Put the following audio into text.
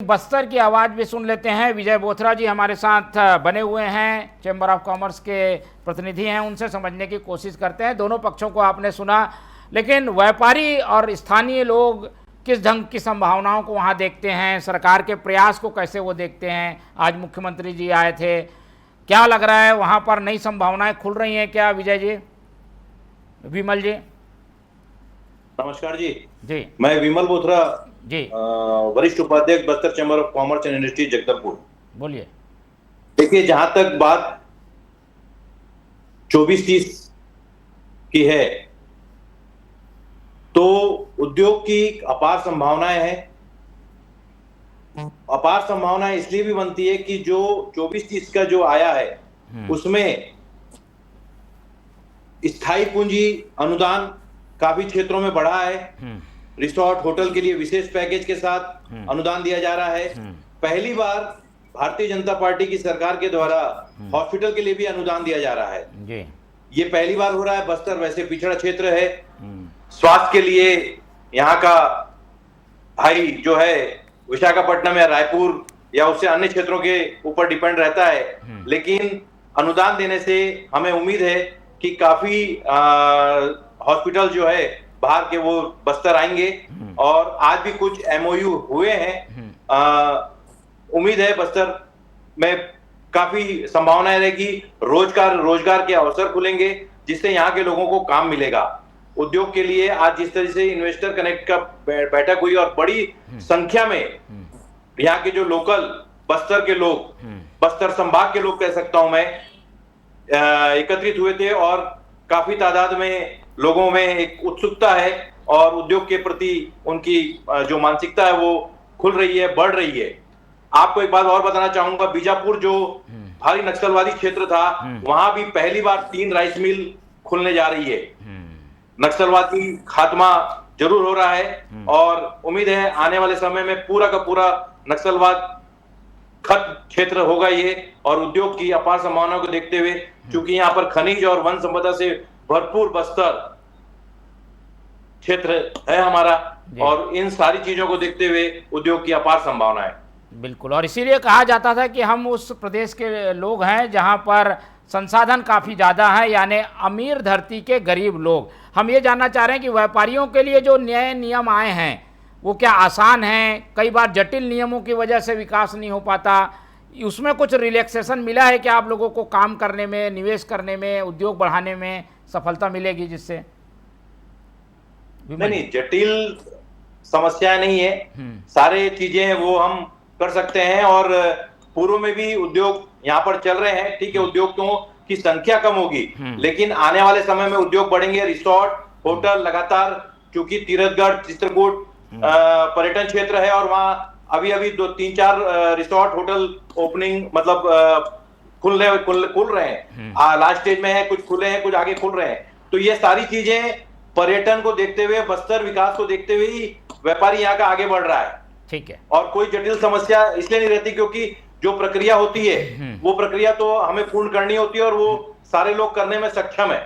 बस्तर की आवाज़ भी सुन लेते हैं। विजय बोथरा जी हमारे साथ बने हुए हैं, चैम्बर ऑफ कॉमर्स के प्रतिनिधि हैं, उनसे समझने की कोशिश करते हैं। दोनों पक्षों को आपने सुना, लेकिन व्यापारी और स्थानीय लोग किस ढंग की संभावनाओं को वहां देखते हैं, सरकार के प्रयास को कैसे वो देखते हैं। आज मुख्यमंत्री जी आए थे, क्या लग रहा है वहां पर नई संभावनाएं खुल रही हैं क्या विजय जी, विमल जी? नमस्कार जी। जी मैं विमल बोथरा जी, वरिष्ठ उपाध्यक्ष Bastar chamber of commerce and industry Jagdalpur. बोलिए। देखिए, जहां तक बात 24-30 की है तो उद्योग की अपार संभावनाएं हैं। अपार संभावनाएं इसलिए भी बनती है कि जो 24-30 का जो आया है उसमें स्थायी पूंजी अनुदान काफी क्षेत्रों में बढ़ा है। रिसोर्ट होटल के लिए विशेष पैकेज के साथ अनुदान दिया जा रहा है। पहली बार भारतीय जनता पार्टी की सरकार के द्वारा हॉस्पिटल के लिए भी अनुदान दिया जा रहा है। ये पहली बार हो रहा है। बस्तर वैसे पिछड़ा क्षेत्र है, स्वास्थ्य के लिए यहाँ का भाई जो है विशाखापट्टनम या रायपुर या उससे अन्य क्षेत्रों के ऊपर डिपेंड रहता है, लेकिन अनुदान देने से हमें उम्मीद है कि काफी हॉस्पिटल जो है बाहर के वो बस्तर आएंगे। और आज भी कुछ एमओयू हुए हैं। उम्मीद है बस्तर में काफी संभावनाएं रहेगी। रोजगार के अवसर खुलेंगे जिससे यहाँ के लोगों को काम मिलेगा। उद्योग के लिए आज जिस तरह से इन्वेस्टर कनेक्ट का बैठक हुई और बड़ी संख्या में यहाँ के जो लोकल बस्तर के लोग, बस्तर संभाग के लोग कह सकता हूं मैं, एकत्रित हुए थे और काफी तादाद में लोगों में एक उत्सुकता है और उद्योग के प्रति उनकी जो मानसिकता है वो खुल रही है, बढ़ रही है। आपको एक बात और बताना चाहूंगा, बीजापुर जो भारी नक्सलवादी क्षेत्र था वहां भी पहली बार 3 राइस मिल खुलने जा रही है। नक्सलवादी खात्मा जरूर हो रहा है और उम्मीद है आने वाले समय में पूरा का पूरा नक्सलवाद खत्म क्षेत्र होगा ये। और उद्योग की अपार संभावनाओं को देखते हुए, क्योंकि यहाँ पर खनिज और वन संपदा से भरपूर बस्तर क्षेत्र है हमारा, और इन सारी चीजों को देखते हुए उद्योग की अपार संभावना है। बिल्कुल, और इसीलिए कहा जाता था कि हम उस प्रदेश के लोग हैं जहां पर संसाधन काफ़ी ज़्यादा है, यानी अमीर धरती के गरीब लोग। हम ये जानना चाह रहे हैं कि व्यापारियों के लिए जो नए नियम आए हैं वो क्या आसान हैं? कई बार जटिल नियमों की वजह से विकास नहीं हो पाता, उसमें कुछ रिलैक्सेशन मिला है क्या आप लोगों को? काम करने में, निवेश करने में, उद्योग बढ़ाने में सफलता मिलेगी जिससे? नहीं, जटिल समस्याएं नहीं है। सारे चीजें वो हम कर सकते हैं और पूर्व में भी उद्योग यहाँ पर चल रहे हैं। ठीक है, उद्योगों की संख्या कम होगी लेकिन आने वाले समय में उद्योग बढ़ेंगे। रिसोर्ट होटल लगातार, क्योंकि तीरथगढ़ चित्रकूट पर्यटन क्षेत्र है और वहां अभी 2-3-4 रिसोर्ट होटल ओपनिंग मतलब खुल रहे हैं। लास्ट स्टेज में है, कुछ खुले हैं, कुछ आगे खुल रहे हैं। तो ये सारी चीजें पर्यटन को देखते हुए, बस्तर विकास को देखते हुए ही व्यापारी यहाँ का आगे बढ़ रहा है। ठीक है, और कोई जटिल समस्या इसलिए नहीं रहती क्योंकि जो प्रक्रिया होती है वो प्रक्रिया तो हमें पूर्ण करनी होती है और वो सारे लोग करने में सक्षम है।